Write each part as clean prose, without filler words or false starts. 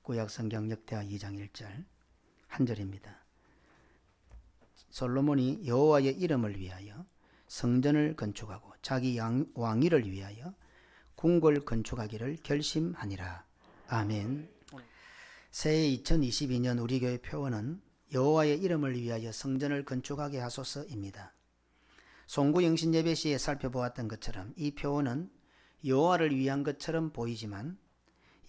구약성경 역대하 2장 1절 한 절입니다. 솔로몬이 여호와의 이름을 위하여 성전을 건축하고 자기 왕위를 위하여 궁궐 건축하기를 결심하니라. 아멘. 새해 2022년 우리 교회 표어는 여호와의 이름을 위하여 성전을 건축하게 하소서입니다. 송구영신 예배 시에 살펴보았던 것처럼 이 표어는 여호와를 위한 것처럼 보이지만,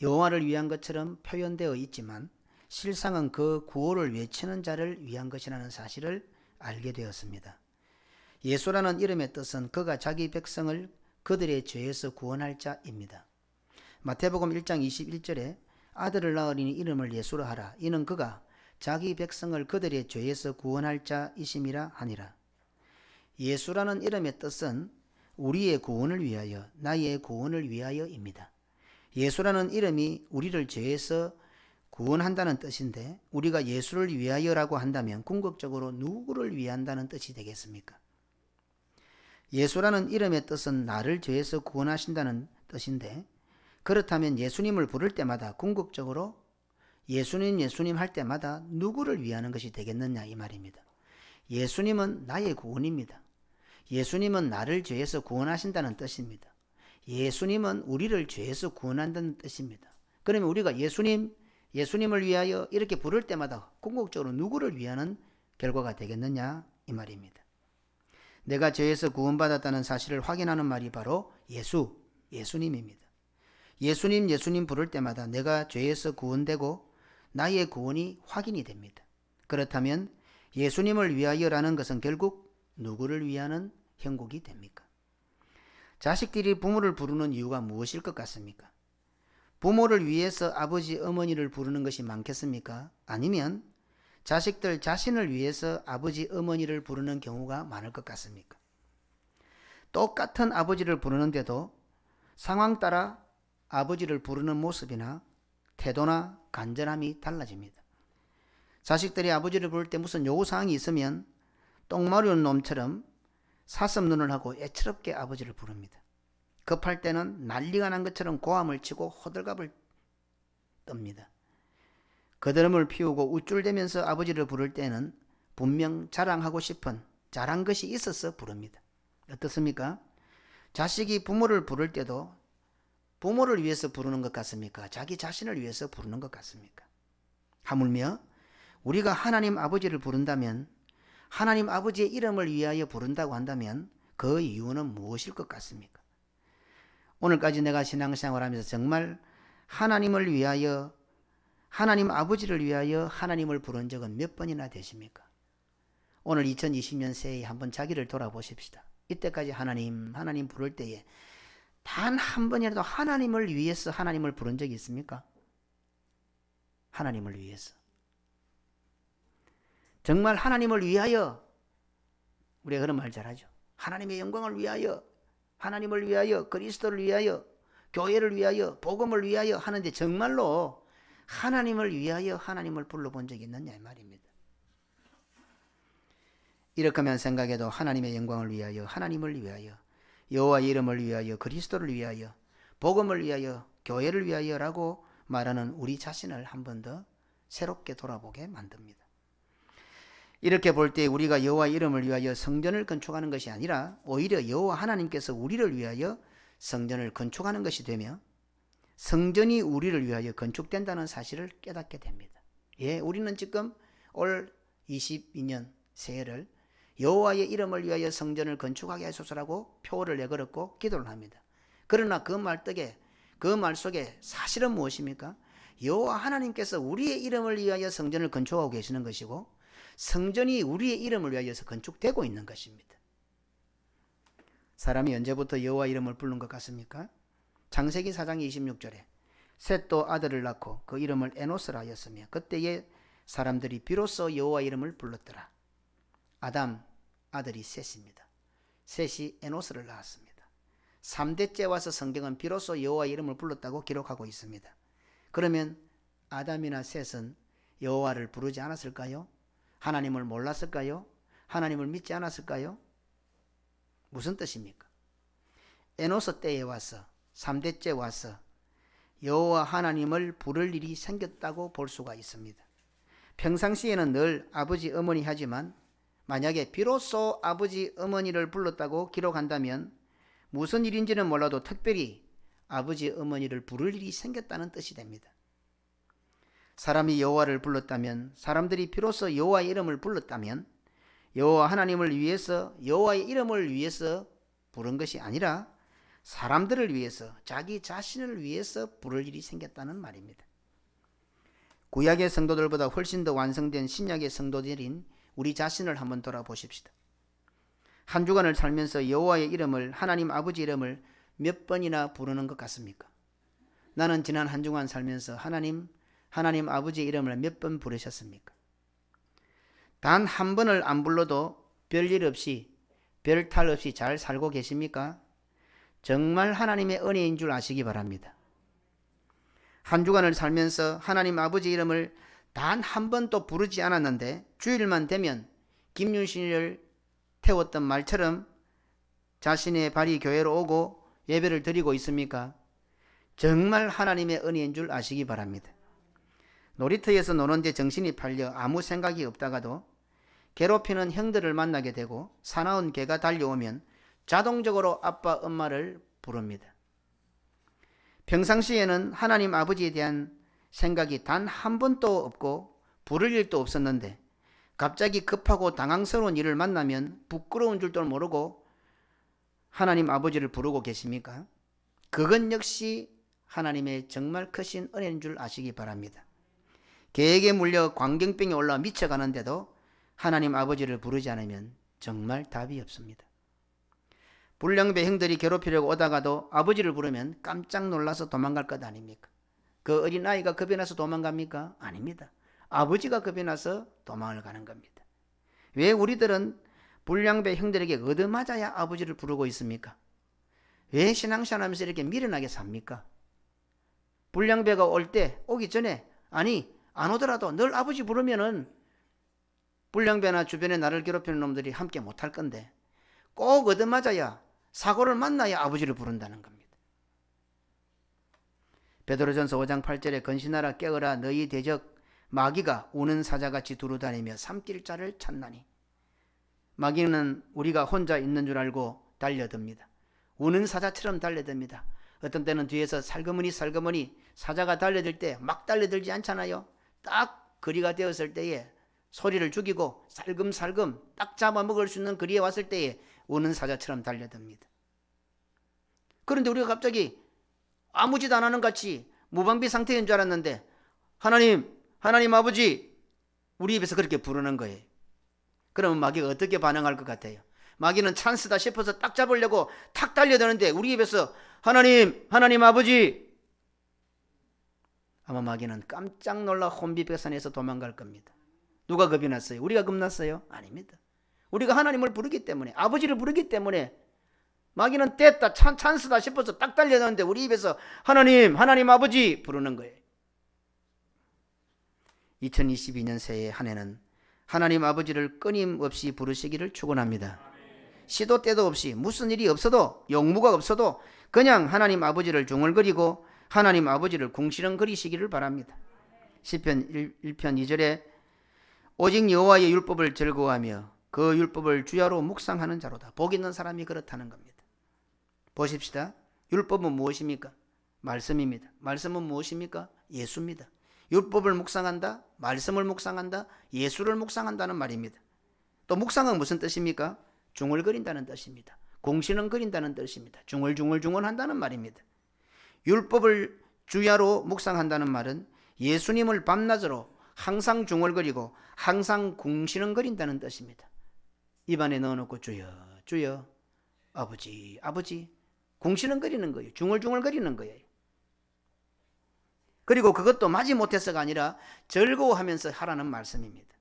여호와를 위한 것처럼 표현되어 있지만 실상은 그 구호를 외치는 자를 위한 것이라는 사실을 알게 되었습니다. 예수라는 이름의 뜻은 그가 자기 백성을 그들의 죄에서 구원할 자입니다. 마태복음 1장 21절에 아들을 낳으리니 이름을 예수라 하라. 이는 그가 자기 백성을 그들의 죄에서 구원할 자이심이라 하니라. 예수라는 이름의 뜻은 우리의 구원을 위하여, 나의 구원을 위하여입니다. 예수라는 이름이 우리를 죄에서 구원한다는 뜻인데, 우리가 예수를 위하여라고 한다면 궁극적으로 누구를 위한다는 뜻이 되겠습니까? 예수라는 이름의 뜻은 나를 죄에서 구원하신다는 뜻인데, 그렇다면 예수님을 부를 때마다 궁극적으로 예수님 할 때마다 누구를 위하는 것이 되겠느냐 이 말입니다. 예수님은 나의 구원입니다. 예수님은 나를 죄에서 구원하신다는 뜻입니다. 예수님은 우리를 죄에서 구원한다는 뜻입니다. 그러면 우리가 예수님을 위하여 이렇게 부를 때마다 궁극적으로 누구를 위하는 결과가 되겠느냐 이 말입니다. 내가 죄에서 구원받았다는 사실을 확인하는 말이 바로 예수님입니다. 예수님 부를 때마다 내가 죄에서 구원되고 나의 구원이 확인이 됩니다. 그렇다면 예수님을 위하여라는 것은 결국 누구를 위하는 형국이 됩니까? 자식들이 부모를 부르는 이유가 무엇일 것 같습니까? 부모를 위해서 아버지, 어머니를 부르는 것이 많겠습니까? 아니면 자식들 자신을 위해서 아버지, 어머니를 부르는 경우가 많을 것 같습니까? 똑같은 아버지를 부르는데도 상황 따라 아버지를 부르는 모습이나 태도나 간절함이 달라집니다. 자식들이 아버지를 부를 때 무슨 요구사항이 있으면 똥마려운 놈처럼 사슴눈을 하고 애처롭게 아버지를 부릅니다. 급할 때는 난리가 난 것처럼 고함을 치고 호들갑을 떱니다. 거드름을 피우고 우쭐대면서 아버지를 부를 때는 분명 자랑하고 싶은 잘한 것이 있어서 부릅니다. 어떻습니까? 자식이 부모를 부를 때도 부모를 위해서 부르는 것 같습니까? 자기 자신을 위해서 부르는 것 같습니까? 하물며 우리가 하나님 아버지를 부른다면, 하나님 아버지의 이름을 위하여 부른다고 한다면 그 이유는 무엇일 것 같습니까? 오늘까지 내가 신앙생활하면서 정말 하나님을 위하여, 하나님 아버지를 위하여 하나님을 부른 적은 몇 번이나 되십니까? 오늘 2020년 새해에 한번 자기를 돌아보십시다. 이때까지 하나님 부를 때에 단 한 번이라도 하나님을 위해서 하나님을 부른 적이 있습니까? 하나님을 위해서. 정말 하나님을 위하여, 우리가 그런 말 잘하죠. 하나님의 영광을 위하여, 하나님을 위하여, 그리스도를 위하여, 교회를 위하여, 복음을 위하여 하는데 정말로 하나님을 위하여 하나님을 불러본 적이 있느냐 이 말입니다. 이렇게만 생각해도 하나님의 영광을 위하여, 하나님을 위하여, 여호와의 이름을 위하여, 그리스도를 위하여, 복음을 위하여, 교회를 위하여라고 말하는 우리 자신을 한 번 더 새롭게 돌아보게 만듭니다. 이렇게 볼 때 우리가 여호와의 이름을 위하여 성전을 건축하는 것이 아니라 오히려 여호와 하나님께서 우리를 위하여 성전을 건축하는 것이 되며, 성전이 우리를 위하여 건축된다는 사실을 깨닫게 됩니다. 우리는 지금 올 22년 새해를 여호와의 이름을 위하여 성전을 건축하게 하소서라고 표를 내걸었고 기도를 합니다. 그러나 그 말 속에 사실은 무엇입니까? 여호와 하나님께서 우리의 이름을 위하여 성전을 건축하고 계시는 것이고, 성전이 우리의 이름을 위하여서 건축되고 있는 것입니다. 사람이 언제부터 여호와 이름을 부른 것 같습니까? 창세기 4장 26절에 셋도 아들을 낳고 그 이름을 에노스라 하였으며 그때에 사람들이 비로소 여호와 이름을 불렀더라. 아담 아들이 셋입니다. 셋이 에노스를 낳았습니다. 3대째 와서 성경은 비로소 여호와 이름을 불렀다고 기록하고 있습니다. 그러면 아담이나 셋은 여호와를 부르지 않았을까요? 하나님을 몰랐을까요? 하나님을 믿지 않았을까요? 무슨 뜻입니까? 에노스 때에 와서 3대째 와서 여호와 하나님을 부를 일이 생겼다고 볼 수가 있습니다. 평상시에는 늘 아버지 어머니 하지만 만약에 비로소 아버지 어머니를 불렀다고 기록한다면 무슨 일인지는 몰라도 특별히 아버지 어머니를 부를 일이 생겼다는 뜻이 됩니다. 사람이 여호와를 불렀다면, 사람들이 비로소 여호와의 이름을 불렀다면 여호와 하나님을 위해서, 여호와의 이름을 위해서 부른 것이 아니라 사람들을 위해서, 자기 자신을 위해서 부를 일이 생겼다는 말입니다. 구약의 성도들보다 훨씬 더 완성된 신약의 성도들인 우리 자신을 한번 돌아보십시다. 한 주간을 살면서 여호와의 이름을, 하나님 아버지 이름을 몇 번이나 부르는 것 같습니까? 나는 지난 한 주간 살면서 하나님 아버지 이름을 몇 번 부르셨습니까? 단 한 번을 안 불러도 별일 없이, 별 탈 없이 잘 살고 계십니까? 정말 하나님의 은혜인 줄 아시기 바랍니다. 한 주간을 살면서 하나님 아버지 이름을 단 한 번도 부르지 않았는데 주일만 되면 김윤신을 태웠던 말처럼 자신의 발이 교회로 오고 예배를 드리고 있습니까? 정말 하나님의 은혜인 줄 아시기 바랍니다. 놀이터에서 노는데 정신이 팔려 아무 생각이 없다가도 괴롭히는 형들을 만나게 되고 사나운 개가 달려오면 자동적으로 아빠 엄마를 부릅니다. 평상시에는 하나님 아버지에 대한 생각이 단 한 번도 없고 부를 일도 없었는데 갑자기 급하고 당황스러운 일을 만나면 부끄러운 줄도 모르고 하나님 아버지를 부르고 계십니까? 그건 역시 하나님의 정말 크신 은혜인 줄 아시기 바랍니다. 개에게 물려 광경병이 올라 미쳐가는데도 하나님 아버지를 부르지 않으면 정말 답이 없습니다. 불량배 형들이 괴롭히려고 오다가도 아버지를 부르면 깜짝 놀라서 도망갈 것 아닙니까? 그 어린아이가 겁이 나서 도망갑니까? 아닙니다. 아버지가 겁이 나서 도망을 가는 겁니다. 왜 우리들은 불량배 형들에게 얻어맞아야 아버지를 부르고 있습니까? 왜 신앙생활하면서 이렇게 미련하게 삽니까? 불량배가 오기 전에, 아니 안 오더라도 늘 아버지 부르면은 불량배나 주변에 나를 괴롭히는 놈들이 함께 못할 건데 꼭 얻어맞아야, 사고를 만나야 아버지를 부른다는 겁니다. 베드로전서 5장 8절에 건신하라 깨어라 너희 대적 마귀가 우는 사자같이 두루다니며 삼킬 자를 찾나니. 마귀는 우리가 혼자 있는 줄 알고 달려듭니다. 우는 사자처럼 달려듭니다. 어떤 때는 뒤에서 살그머니 사자가 달려들 때 막 달려들지 않잖아요. 딱 거리가 되었을 때에 소리를 죽이고 살금살금 딱 잡아먹을 수 있는 거리에 왔을 때에 우는 사자처럼 달려듭니다. 그런데 우리가 갑자기 아무 짓 안 하는 같이 무방비 상태인 줄 알았는데 하나님 아버지 우리 입에서 그렇게 부르는 거예요. 그러면 마귀가 어떻게 반응할 것 같아요? 마귀는 찬스다 싶어서 딱 잡으려고 탁 달려드는데 우리 입에서 하나님 아버지, 아마 마귀는 깜짝 놀라 혼비백산해서 도망갈 겁니다. 누가 겁이 났어요? 우리가 겁났어요? 아닙니다. 우리가 하나님을 부르기 때문에, 아버지를 부르기 때문에 마귀는 됐다, 찬스다 싶어서 딱 달려드는데 우리 입에서 하나님 아버지 부르는 거예요. 2022년 새해 한 해는 하나님 아버지를 끊임없이 부르시기를 축원합니다. 시도 때도 없이 무슨 일이 없어도, 용무가 없어도 그냥 하나님 아버지를 중얼거리고 하나님 아버지를 궁시렁거리시기를 바랍니다. 시편 1편 2절에 오직 여호와의 율법을 즐거워하며 그 율법을 주야로 묵상하는 자로다. 복 있는 사람이 그렇다는 겁니다. 보십시다. 율법은 무엇입니까? 말씀입니다. 말씀은 무엇입니까? 예수입니다. 율법을 묵상한다, 말씀을 묵상한다, 예수를 묵상한다는 말입니다. 또 묵상은 무슨 뜻입니까? 중얼거린다는 뜻입니다. 공시렁거린다는 뜻입니다. 중얼중얼한다는 말입니다. 율법을 주야로 묵상한다는 말은 예수님을 밤낮으로 항상 중얼거리고 항상 공시렁거린다는 뜻입니다. 입안에 넣어놓고 주여 아버지 공시렁거리는 거예요. 중얼중얼거리는 거예요. 그리고 그것도 마지못해서가 아니라 즐거워하면서 하라는 말씀입니다.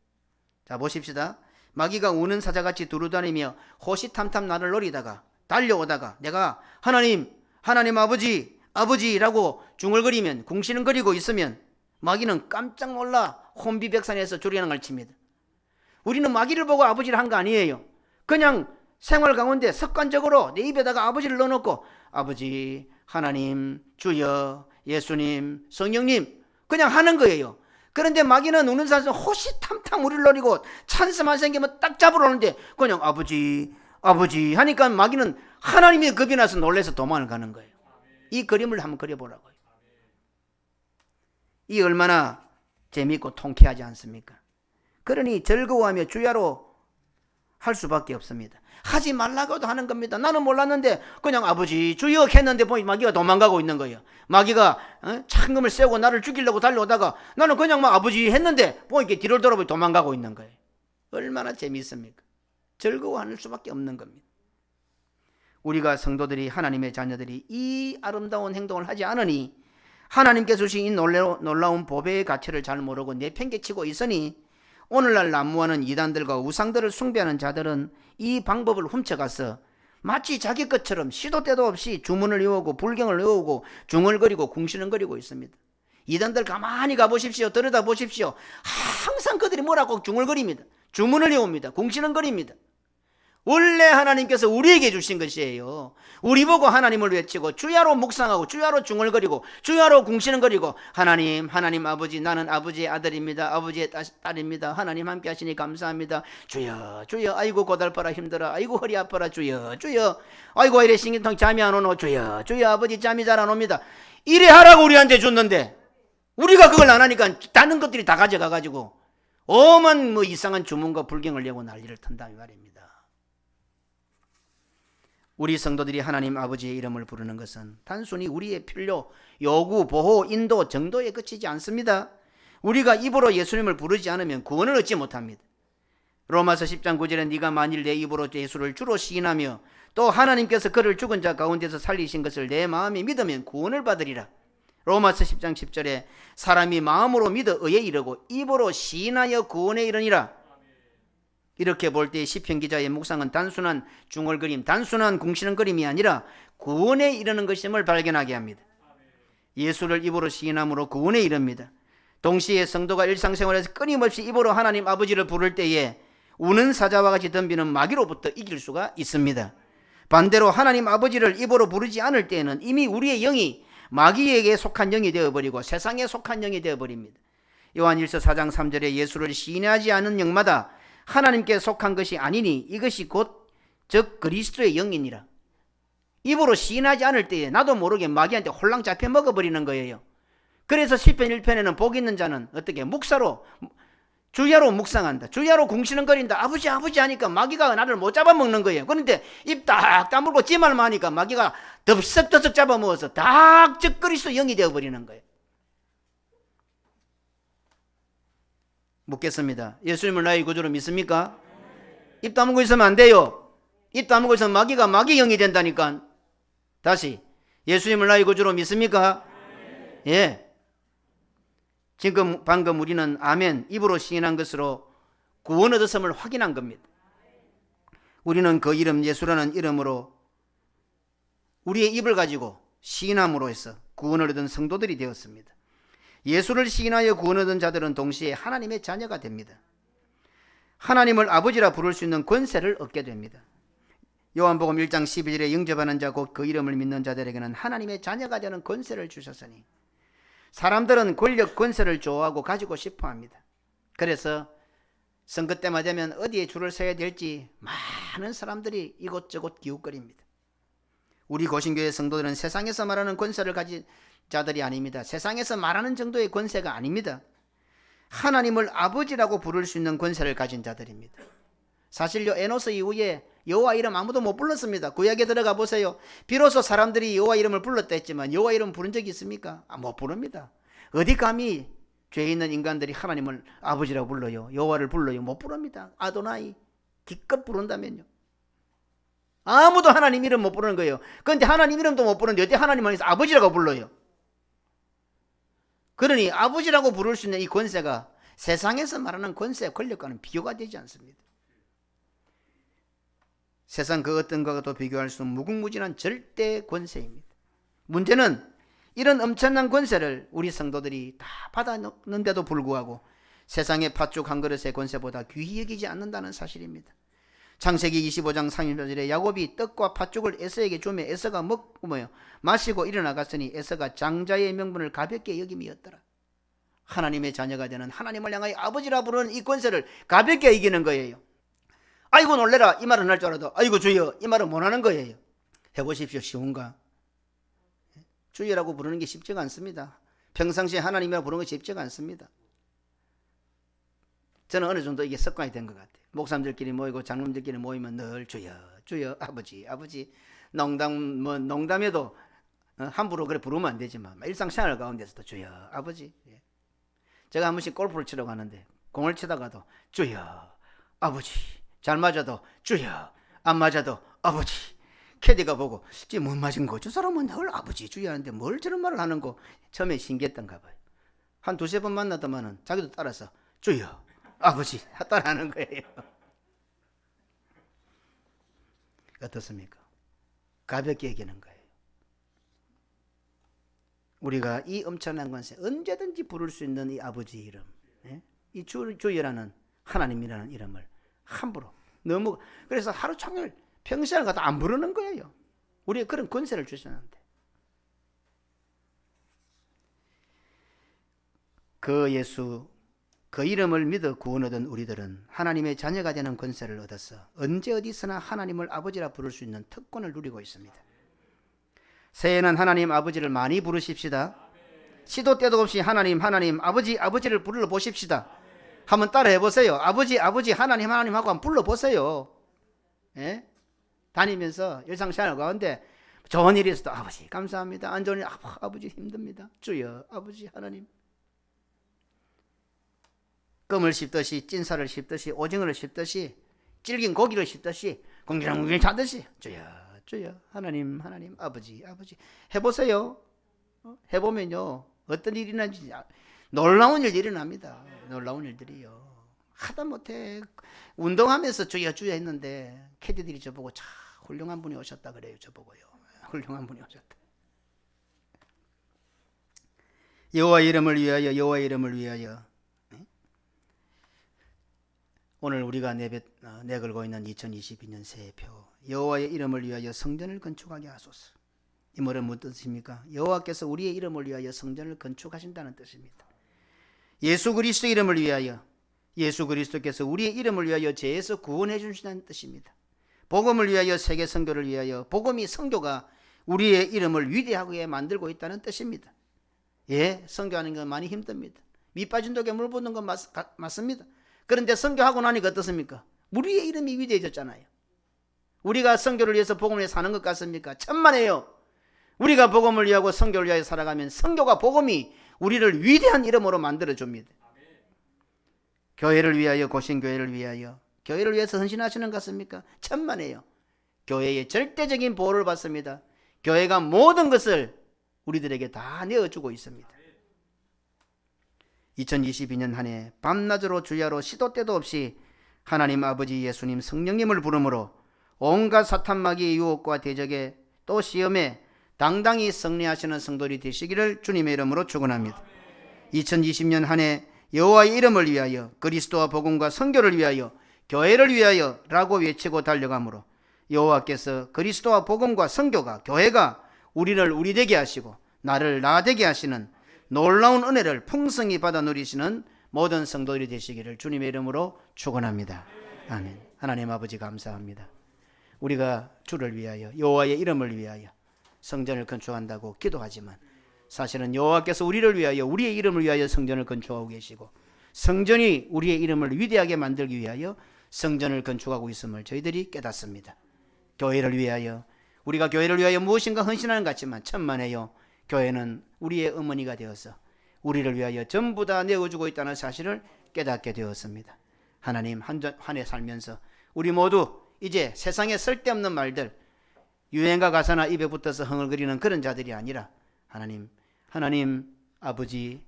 자, 보십시다. 마귀가 우는 사자같이 두루다니며 호시탐탐 나를 노리다가 달려오다가 내가 하나님 아버지라고 중얼거리면, 궁시렁거리고 있으면 마귀는 깜짝 놀라 혼비백산해서 조리하는 칩니다. 우리는 마귀를 보고 아버지를 한 거 아니에요. 그냥 생활 가운데 습관적으로 내 입에다가 아버지를 넣어놓고 아버지, 하나님, 주여 예수님, 성령님 그냥 하는 거예요. 그런데 마귀는 우는 산에서 호시탐탐 우리를 노리고 찬스만 생기면 딱 잡으러 오는데 그냥 아버지 아버지 하니까 마귀는 하나님이 겁이 나서 놀라서 도망을 가는 거예요. 이 그림을 한번 그려보라고요. 이 얼마나 재미있고 통쾌하지 않습니까? 그러니 즐거워하며 주야로 할 수밖에 없습니다. 하지 말라고도 하는 겁니다. 나는 몰랐는데 그냥 아버지 주여 했는데 보니 마귀가 도망가고 있는 거예요. 마귀가 창금을 세우고 나를 죽이려고 달려오다가 나는 그냥 막 아버지 했는데 보니까 뒤를 돌아보니 도망가고 있는 거예요. 얼마나 재미있습니까? 즐거워할 수밖에 없는 겁니다. 우리가 성도들이 하나님의 자녀들이 이 아름다운 행동을 하지 않으니 하나님께서 주신 이 놀라운 보배의 가치를 잘 모르고 내팽개치고 있으니 오늘날 난무하는 이단들과 우상들을 숭배하는 자들은 이 방법을 훔쳐가서 마치 자기 것처럼 시도 때도 없이 주문을 외우고 불경을 외우고 중얼거리고 궁시렁거리고 있습니다. 이단들 가만히 가보십시오. 들여다보십시오. 항상 그들이 뭐라고 중얼거립니다. 주문을 외웁니다. 궁시렁거립니다. 원래 하나님께서 우리에게 주신 것이에요. 우리 보고 하나님을 외치고 주야로 묵상하고 주야로 중얼거리고 주야로 궁시렁거리고 하나님 하나님 아버지 나는 아버지의 아들입니다. 아버지의 딸입니다. 하나님 함께 하시니 감사합니다. 주여 주여 아이고 고달파라 힘들어 아이고 허리 아파라 주여 주여 아이고 이래 신경통 잠이 안 오노 주여 주여 아버지 잠이 잘 안 옵니다. 이래 하라고 우리한테 줬는데 우리가 그걸 안 하니까 다른 것들이 다 가져가가지고 오만 뭐 이상한 주문과 불경을 내고 난리를 턴다 이 말입니다. 우리 성도들이 하나님 아버지의 이름을 부르는 것은 단순히 우리의 필요, 요구, 보호, 인도, 정도에 그치지 않습니다. 우리가 입으로 예수님을 부르지 않으면 구원을 얻지 못합니다. 로마서 10장 9절에 네가 만일 내 입으로 예수를 주로 시인하며 또 하나님께서 그를 죽은 자 가운데서 살리신 것을 내 마음에 믿으면 구원을 받으리라. 로마서 10장 10절에 사람이 마음으로 믿어 의에 이르고 입으로 시인하여 구원에 이르니라. 이렇게 볼 때 시편 기자의 묵상은 단순한 중얼거림, 단순한 궁시렁거림이 아니라 구원에 이르는 것임을 발견하게 합니다. 예수를 입으로 시인함으로 구원에 이릅니다. 동시에 성도가 일상생활에서 끊임없이 입으로 하나님 아버지를 부를 때에 우는 사자와 같이 덤비는 마귀로부터 이길 수가 있습니다. 반대로 하나님 아버지를 입으로 부르지 않을 때에는 이미 우리의 영이 마귀에게 속한 영이 되어버리고 세상에 속한 영이 되어버립니다. 요한일서 4장 3절에 예수를 시인하지 않은 영마다 하나님께 속한 것이 아니니 이것이 곧 즉 그리스도의 영이니라. 입으로 시인하지 않을 때에 나도 모르게 마귀한테 홀랑 잡혀 먹어버리는 거예요. 그래서 시편 1편에는 복 있는 자는 어떻게 묵사로 주야로 묵상한다. 주야로 궁시렁거린다. 아버지 아버지 하니까 마귀가 나를 못 잡아먹는 거예요. 그런데 입 딱 다물고 지 말만 하니까 마귀가 덥석덥석 잡아먹어서 딱 즉 그리스도 영이 되어버리는 거예요. 묻겠습니다. 예수님을 나의 구주로 믿습니까? 입 다물고 있으면 안 돼요. 입 다물고 있으면 마귀가 마귀 영이 된다니까. 다시 예수님을 나의 구주로 믿습니까? 예. 지금 방금 우리는 아멘 입으로 시인한 것으로 구원 얻었음을 확인한 겁니다. 우리는 그 이름 예수라는 이름으로 우리의 입을 가지고 시인함으로 해서 구원을 얻은 성도들이 되었습니다. 예수를 시인하여 구원 얻은 자들은 동시에 하나님의 자녀가 됩니다. 하나님을 아버지라 부를 수 있는 권세를 얻게 됩니다. 요한복음 1장 12절에 영접하는 자 곧 그 이름을 믿는 자들에게는 하나님의 자녀가 되는 권세를 주셨으니 사람들은 권력 권세를 좋아하고 가지고 싶어합니다. 그래서 선거 때만 되면 어디에 줄을 서야 될지 많은 사람들이 이곳저곳 기웃거립니다. 우리 고신교회 성도들은 세상에서 말하는 권세를 가진 자들이 아닙니다. 세상에서 말하는 정도의 권세가 아닙니다. 하나님을 아버지라고 부를 수 있는 권세를 가진 자들입니다. 사실요 에노스 이후에 여호와 이름 아무도 못 불렀습니다. 구약에 들어가 보세요. 비로소 사람들이 여호와 이름을 불렀다 했지만 여호와 이름 부른 적이 있습니까? 못 부릅니다. 어디 감히 죄 있는 인간들이 하나님을 아버지라고 불러요? 여호와를 불러요? 못 부릅니다. 아도나이 기껏 부른다면요. 아무도 하나님 이름 못 부르는 거예요. 그런데 하나님 이름도 못 부르는데 어디 하나님을 아버지라고 불러요? 그러니 아버지라고 부를 수 있는 이 권세가 세상에서 말하는 권세, 권력과는 비교가 되지 않습니다. 세상 그 어떤 것과도 비교할 수 없는 무궁무진한 절대 권세입니다. 문제는 이런 엄청난 권세를 우리 성도들이 다 받았는데도 불구하고 세상의 팥죽 한 그릇의 권세보다 귀히 여기지 않는다는 사실입니다. 창세기 25장 30절에 야곱이 떡과 팥죽을 에서에게 주며 에서가 먹고 마시고 일어나갔으니 에서가 장자의 명분을 가볍게 여김이었더라. 하나님의 자녀가 되는 하나님을 향하여 아버지라 부르는 이 권세를 가볍게 이기는 거예요. 아이고 놀래라 이 말은 할 줄 알아도 아이고 주여 이 말은 못하는 거예요. 해보십시오. 쉬운가? 주여라고 부르는 게 쉽지가 않습니다. 평상시에 하나님이라고 부르는 게 쉽지가 않습니다. 저는 어느 정도 이게 습관이 된 것 같아요. 목사님들끼리 모이고 장로님들끼리 모이면 늘 주여 주여 아버지 아버지. 농담에도 함부로 그래 부르면 안 되지만 일상생활 가운데서도 주여 아버지. 제가 한 번씩 골프를 치러 가는데 공을 치다가도 주여 아버지. 잘 맞아도 주여 안 맞아도 아버지. 캐디가 보고 지금 못 맞은 거 저 사람은 늘 아버지 주여 하는데 뭘 저런 말을 하는 거 처음에 신기했던가 봐요. 한 두세 번 만나더만은 자기도 따라서 주여 아버지 따라하는 거예요. 어떻습니까? 가볍게 얘기하는 거예요. 우리가 이 엄청난 권세 언제든지 부를 수 있는 이 아버지 이름, 이 주여라는 하나님이라는 이름을 함부로 너무 그래서 하루 종일 평생을 갖다 안 부르는 거예요. 우리가 그런 권세를 주셨는데 그 예수 그 이름을 믿어 구원 얻은 우리들은 하나님의 자녀가 되는 권세를 얻어서 언제 어디서나 하나님을 아버지라 부를 수 있는 특권을 누리고 있습니다. 새해에는 하나님 아버지를 많이 부르십시다. 시도 때도 없이 하나님 하나님 아버지 아버지를 불러보십시다. 한번 따라해 보세요. 아버지 아버지 하나님 하나님 하고 한번 불러보세요. 예? 다니면서 일상생활 가운데 좋은 일이 있어도 아버지 감사합니다. 안 좋은 일 아버지 힘듭니다. 주여 아버지 하나님. 껌을 씹듯이 찐살을 씹듯이 오징어를 씹듯이 질긴 고기를 씹듯이 공기랑 자듯이 주여 주여 하나님 하나님 아버지 아버지 해보세요. 해보면요 어떤 일이 일어나는지 놀라운 일이 일어납니다. 놀라운 일들이요. 하다 못해 운동하면서 주여 주여 했는데 캐디들이 저보고 참 훌륭한 분이 오셨다 그래요. 저보고요. 훌륭한 분이 오셨다. 여호와 이름을 위하여 여호와 이름을 위하여. 오늘 우리가 내걸고 있는 2022년 새해표 여호와의 이름을 위하여 성전을 건축하게 하소서. 이 말은 무슨 뜻입니까? 여호와께서 우리의 이름을 위하여 성전을 건축하신다는 뜻입니다. 예수 그리스도 이름을 위하여 예수 그리스도께서 우리의 이름을 위하여 죄에서 구원해 주신다는 뜻입니다. 복음을 위하여 세계 선교를 위하여 복음이 선교가 우리의 이름을 위대하게 만들고 있다는 뜻입니다. 예, 선교하는 건 많이 힘듭니다. 밑빠진 독에 물 붓는 건 맞습니다. 그런데 선교하고 나니까 어떻습니까? 우리의 이름이 위대해졌잖아요. 우리가 선교를 위해서 복음을 위해 사는 것 같습니까? 천만에요. 우리가 복음을 위하고 선교를 위하여 살아가면 선교가 복음이 우리를 위대한 이름으로 만들어줍니다. 교회를 위하여 고신교회를 위하여 교회를 위해서 헌신하시는 것 같습니까? 천만에요. 교회의 절대적인 보호를 받습니다. 교회가 모든 것을 우리들에게 다 내어주고 있습니다. 2022년 한 해 밤낮으로 주야로 시도 때도 없이 하나님 아버지 예수님 성령님을 부름으로 온갖 사탄 마귀의 유혹과 대적에 또 시험에 당당히 승리하시는 성도들이 되시기를 주님의 이름으로 축원합니다. 2020년 한 해 여호와의 이름을 위하여 그리스도와 복음과 선교를 위하여 교회를 위하여 라고 외치고 달려가므로 여호와께서 그리스도와 복음과 선교가 교회가 우리를 우리 되게 하시고 나를 나 되게 하시는 놀라운 은혜를 풍성히 받아 누리시는 모든 성도들이 되시기를 주님의 이름으로 축원합니다. 아멘. 하나님 아버지 감사합니다. 우리가 주를 위하여 여호와의 이름을 위하여 성전을 건축한다고 기도하지만 사실은 여호와께서 우리를 위하여 우리의 이름을 위하여 성전을 건축하고 계시고 성전이 우리의 이름을 위대하게 만들기 위하여 성전을 건축하고 있음을 저희들이 깨닫습니다. 교회를 위하여 우리가 교회를 위하여 무엇인가 헌신하는 것 같지만 천만에요. 교회는 우리의 어머니가 되어서 우리를 위하여 전부 다 내어주고 있다는 사실을 깨닫게 되었습니다. 하나님 한 해 살면서 우리 모두 이제 세상에 쓸데없는 말들 유행가 가사나 입에 붙어서 흥얼거리는 그런 자들이 아니라 하나님 아버지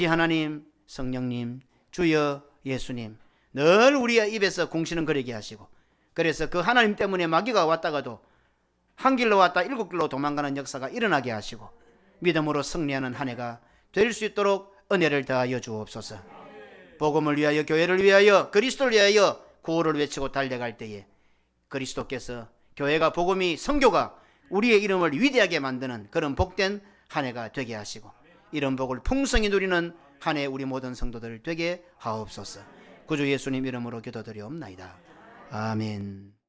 하나님 성령님 주여 예수님 늘 우리의 입에서 공시는거리게 하시고 그래서 그 하나님 때문에 마귀가 왔다가도 한 길로 왔다 7길로 도망가는 역사가 일어나게 하시고 믿음으로 승리하는 한 해가 될 수 있도록 은혜를 더하여 주옵소서. 복음을 위하여 교회를 위하여 그리스도를 위하여 구호를 외치고 달려갈 때에 그리스도께서 교회가 복음이 성교가 우리의 이름을 위대하게 만드는 그런 복된 한 해가 되게 하시고 이런 복을 풍성히 누리는 한 해 우리 모든 성도들 되게 하옵소서. 구주 예수님 이름으로 기도드리옵나이다. 아멘.